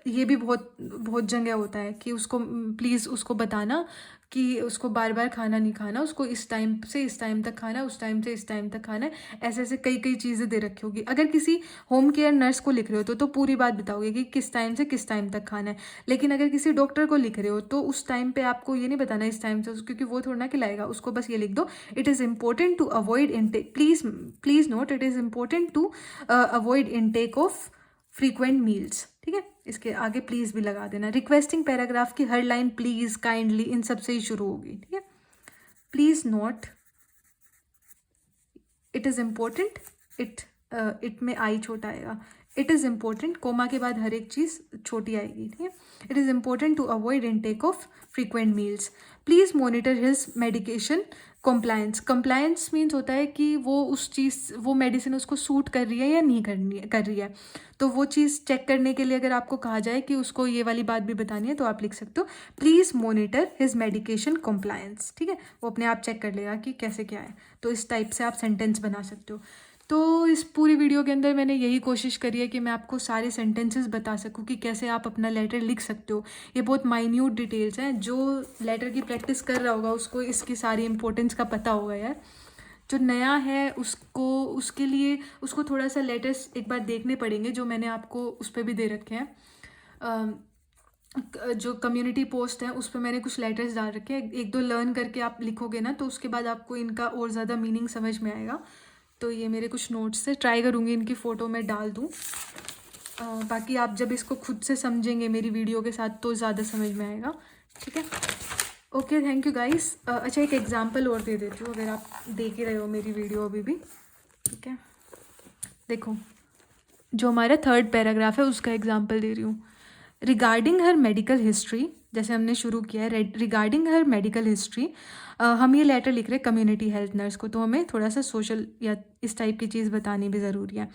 ये भी बहुत बहुत जगह होता है कि उसको प्लीज़ उसको बताना कि उसको बार बार खाना नहीं खाना, उसको इस टाइम से इस टाइम तक खाना है, उस टाइम से इस टाइम तक खाना है। ऐसे ऐसे कई कई चीज़ें दे रखी होगी। अगर किसी होम केयर नर्स को लिख रहे हो तो पूरी बात बताओगे कि किस टाइम से किस टाइम तक खाना है। लेकिन अगर किसी डॉक्टर को लिख रहे हो तो उस टाइम पे आपको ये नहीं बताना इस टाइम से, क्योंकि वो थोड़ा ना खिलाएगा। उसको बस ये लिख दो, it is important to avoid intake, please note, it is important to avoid intake of frequent meals. ठीक है, इसके आगे प्लीज़ भी लगा देना। रिक्वेस्टिंग पैराग्राफ की हर लाइन प्लीज़, काइंडली, इन सब से ही शुरू होगी। ठीक है, please note, it is important, it में आई छोटा आएगा। इट इज़ इम्पोर्टेंट, कोमा के बाद हर एक चीज़ छोटी आएगी। ठीक है, it is important to avoid intake of frequent meals. Please monitor his medication compliance. Compliance means होता है कि वो उस चीज़, वो मेडिसिन उसको सूट कर रही है या नहीं कर रही है। तो वो चीज़ चेक करने के लिए अगर आपको कहा जाए कि उसको ये वाली बात भी बतानी है तो आप लिख सकते हो, please monitor his medication compliance. ठीक है, वो अपने आप चेक कर लेगा कि कैसे क्या है। तो इस टाइप से आप सेंटेंस बना सकते हो। तो इस पूरी वीडियो के अंदर मैंने यही कोशिश करी है कि मैं आपको सारे सेंटेंसेस बता सकूं कि कैसे आप अपना लेटर लिख सकते हो। ये बहुत माइन्यूट डिटेल्स हैं, जो लेटर की प्रैक्टिस कर रहा होगा उसको इसकी सारी इंपॉर्टेंस का पता होगा यार। जो नया है उसको, उसके लिए उसको थोड़ा सा लेटर्स एक बार देखने पड़ेंगे, जो मैंने आपको उस पर भी दे रखे हैं। जो कम्युनिटी पोस्ट है उस पर मैंने कुछ लेटर्स डाल रखे हैं। एक दो लर्न करके आप लिखोगे ना तो उसके बाद आपको इनका और ज़्यादा मीनिंग समझ में आएगा। तो ये मेरे कुछ नोट्स से ट्राई करूँगी इनकी फ़ोटो मैं डाल दूँ। बाकी आप जब इसको खुद से समझेंगे मेरी वीडियो के साथ तो ज़्यादा समझ में आएगा। ठीक है, ओके, थैंक यू गाइस। अच्छा, एक एग्जांपल और दे देती हूँ अगर आप देख ही रहे हो मेरी वीडियो अभी भी। ठीक है, देखो जो हमारा थर्ड पैराग्राफ है उसका एग्जांपल दे रही हूँ। रिगार्डिंग हर मेडिकल हिस्ट्री, जैसे हमने शुरू किया है, रिगार्डिंग हर मेडिकल हिस्ट्री, हम ये लेटर लिख रहे हैं कम्युनिटी हेल्थ नर्स को, तो हमें थोड़ा सा सोशल या इस टाइप की चीज़ बतानी भी ज़रूरी है।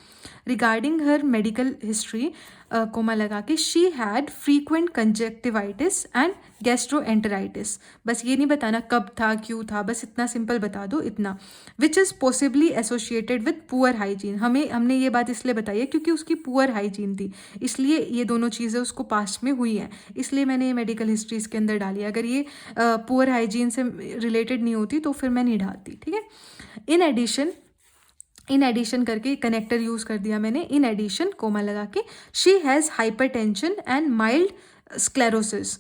Regarding her medical history, comma लगा के, she had frequent conjunctivitis and gastroenteritis. बस ये नहीं बताना कब था क्यों था, बस इतना सिंपल बता दो, इतना। Which is possibly associated with poor hygiene. हमने ये बात इसलिए बताई है क्योंकि उसकी पुअर हाइजीन थी, इसलिए ये दोनों चीज़ें उसको पास्ट में हुई हैं, इसलिए मैंने ये मेडिकल हिस्ट्री इसके अंदर डाली। अगर ये पुअर हाइजीन से रिलेटेड नहीं होती तो फिर मैं नहीं डालती। ठीक है, इन एडिशन करके कनेक्टर यूज़ कर दिया मैंने। इन एडिशन कोमा लगा के, she has hypertension and mild sclerosis.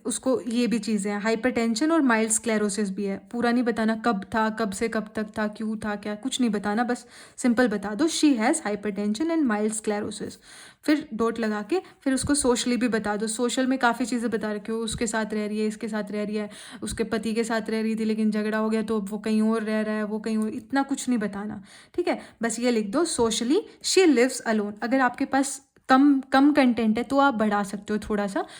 उसको ये भी चीज़ें हैं, हाइपरटेंशन और माइल्ड स्क्लेरोसिस भी है। पूरा नहीं बताना कब था, कब से कब तक था, क्यों था, क्या, कुछ नहीं बताना, बस सिंपल बता दो she has hypertension and mild sclerosis. फिर डॉट लगा के फिर उसको सोशली भी बता दो। सोशल में काफ़ी चीज़ें बता रखी हो, उसके साथ रह रही है, इसके साथ रह रही है, उसके पति के साथ रह रही थी लेकिन झगड़ा हो गया तो वो कहीं और रह रहा है, वो कहीं और, इतना कुछ नहीं बताना। ठीक है, बस ये लिख दो, सोशली शी लिव्स अलोन। अगर आपके पास कम कंटेंट है तो आप बढ़ा सकते हो,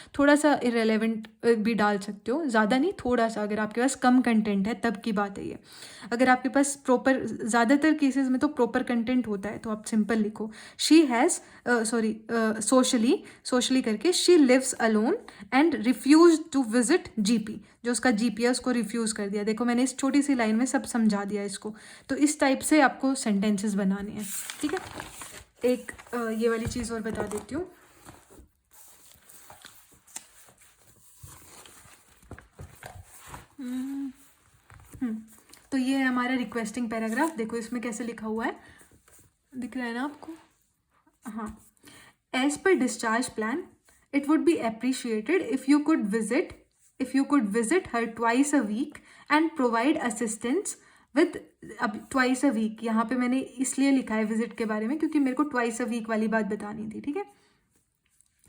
थोड़ा सा इरेलेवेंट भी डाल सकते हो, ज़्यादा नहीं, थोड़ा सा। अगर आपके पास कम कंटेंट है तब की बात है ये। अगर आपके पास प्रॉपर, ज़्यादातर केसेस में तो प्रॉपर कंटेंट होता है तो आप सिंपल लिखो, शी हैज़ सोशली करके, she lives alone and refuse to visit GP. जो उसका जीपी है उसको रिफ्यूज़ कर दिया। देखो मैंने इस छोटी सी लाइन में सब समझा दिया इसको। तो इस टाइप से आपको सेंटेंसेस बनाने हैं। ठीक है, एक ये वाली चीज़ और बता देती हूँ। तो ये है हमारा रिक्वेस्टिंग पैराग्राफ। देखो इसमें कैसे लिखा हुआ है, दिख रहा है ना आपको? हाँ, as per discharge plan it would be appreciated if you could visit her twice a week and provide assistance with. अब ट्वाइस अ वीक यहाँ पे मैंने इसलिए लिखा है विजिट के बारे में क्योंकि मेरे को ट्वाइस अ वीक वाली बात बतानी थी। ठीक है,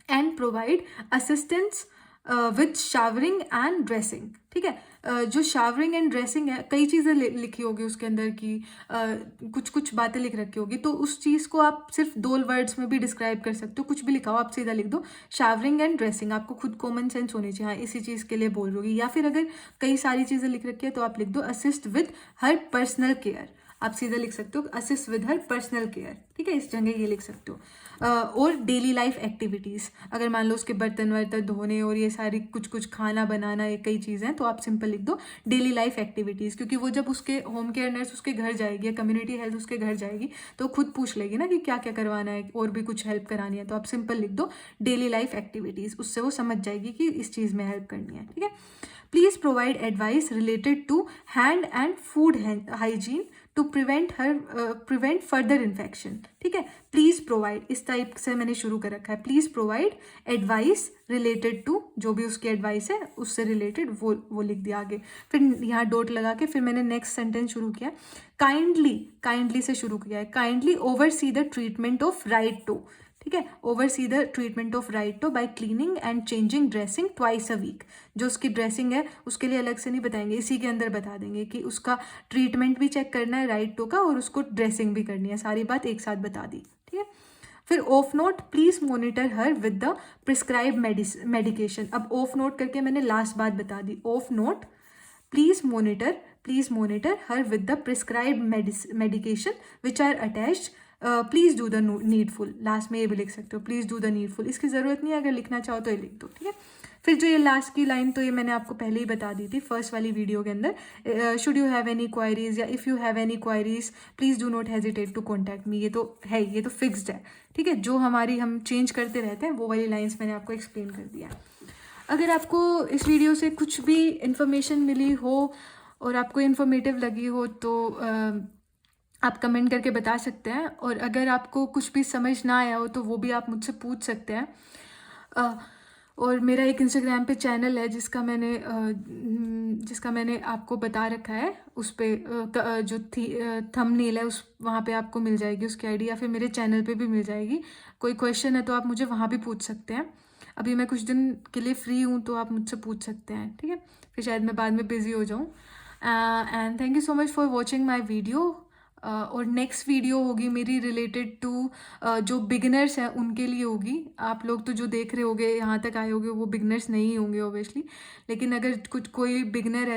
and provide assistance with showering and dressing. ठीक है, जो शावरिंग एंड ड्रेसिंग है, कई चीज़ें लिखी होगी उसके अंदर की, कुछ कुछ बातें लिख रखी होगी, तो उस चीज़ को आप सिर्फ 2 वर्ड्स में भी डिस्क्राइब कर सकते हो। कुछ भी लिखा हो आप सीधा लिख दो शावरिंग एंड ड्रेसिंग। आपको खुद कॉमन सेंस होनी चाहिए, हाँ इसी चीज़ के लिए बोल रही होगी। या फिर अगर कई सारी चीज़ें लिख रखी है तो आप लिख दो assist with her personal care. आप सीधा लिख सकते हो assist with her personal care, ठीक है, इस जगह ये लिख सकते हो। और डेली लाइफ एक्टिविटीज़, अगर मान लो उसके बर्तन वर्तन धोने और ये सारी कुछ कुछ खाना बनाना, ये कई चीज़ें हैं, तो आप सिंपल लिख दो डेली लाइफ एक्टिविटीज़, क्योंकि वो जब उसके होम केयर नर्स उसके घर जाएगी या कम्युनिटी हेल्थ उसके घर जाएगी तो खुद पूछ लेगी ना कि क्या क्या करवाना है और भी कुछ हेल्प करानी है, तो आप सिंपल लिख दो डेली लाइफ एक्टिविटीज़, उससे वो समझ जाएगी कि इस चीज़ में हेल्प करनी है, ठीक है। Please provide advice related to hand and food hygiene to prevent further infection, ठीक है। प्लीज़ प्रोवाइड, इस टाइप से मैंने शुरू कर रखा है, please provide advice related to, जो भी उसकी एडवाइस है उससे रिलेटेड वो लिख दिया आगे। फिर यहाँ डॉट लगा के फिर मैंने नेक्स्ट सेंटेंस शुरू किया, काइंडली से शुरू किया है, kindly oversee the treatment of right to, ठीक है, oversee the treatment of right to by cleaning and changing dressing twice a week. जो उसकी ड्रेसिंग है उसके लिए अलग से नहीं बताएंगे, इसी के अंदर बता देंगे कि उसका ट्रीटमेंट भी चेक करना है राइट टू का और उसको ड्रेसिंग भी करनी है, सारी बात एक साथ बता दी, ठीक है। फिर of note, please monitor her with the prescribe medication. अब ऑफ नोट करके मैंने लास्ट बात बता दी, of note please monitor her with the prescribe medication which are attached, please do the needful. Last में ये भी लिख सकते हो, प्लीज़ डू द नीडफुल, इसकी ज़रूरत नहीं है, अगर लिखना चाहो तो ये लिख दो, ठीक है। फिर जो ये लास्ट की लाइन तो ये मैंने आपको पहले ही बता दी थी फर्स्ट वाली वीडियो के अंदर, should you have any queries या if you have any queries please do not hesitate to contact me, ये तो है, ये तो फिक्स्ड है, ठीक है। जो हम चेंज करते रहते हैं वो वाली लाइन्स मैंने आपको एक्सप्लेन कर दिया। अगर आपको इस वीडियो से कुछ भी इन्फॉर्मेशन मिली हो और आपको इन्फॉर्मेटिव लगी हो तो आप कमेंट करके बता सकते हैं, और अगर आपको कुछ भी समझ ना आया हो तो वो भी आप मुझसे पूछ सकते हैं। और मेरा एक इंस्टाग्राम पे चैनल है जिसका मैंने आपको बता रखा है, उस पर जो थंबनेल है उस वहाँ पे आपको मिल जाएगी उसकी आईडी, या फिर मेरे चैनल पे भी मिल जाएगी। कोई क्वेश्चन है तो आप मुझे वहाँ भी पूछ सकते हैं। अभी मैं कुछ दिन के लिए फ्री हूँ तो आप मुझसे पूछ सकते हैं, ठीक है। फिर शायद मैं बाद में बिज़ी हो जाऊँ। And thank you so much for watching my video. और नेक्स्ट वीडियो होगी मेरी रिलेटेड टू जो बिगिनर्स हैं उनके लिए होगी। आप लोग तो जो देख रहे होगे यहाँ तक आए होगे वो बिगिनर्स नहीं होंगे ऑब्वियसली, लेकिन अगर कोई बिगिनर है तो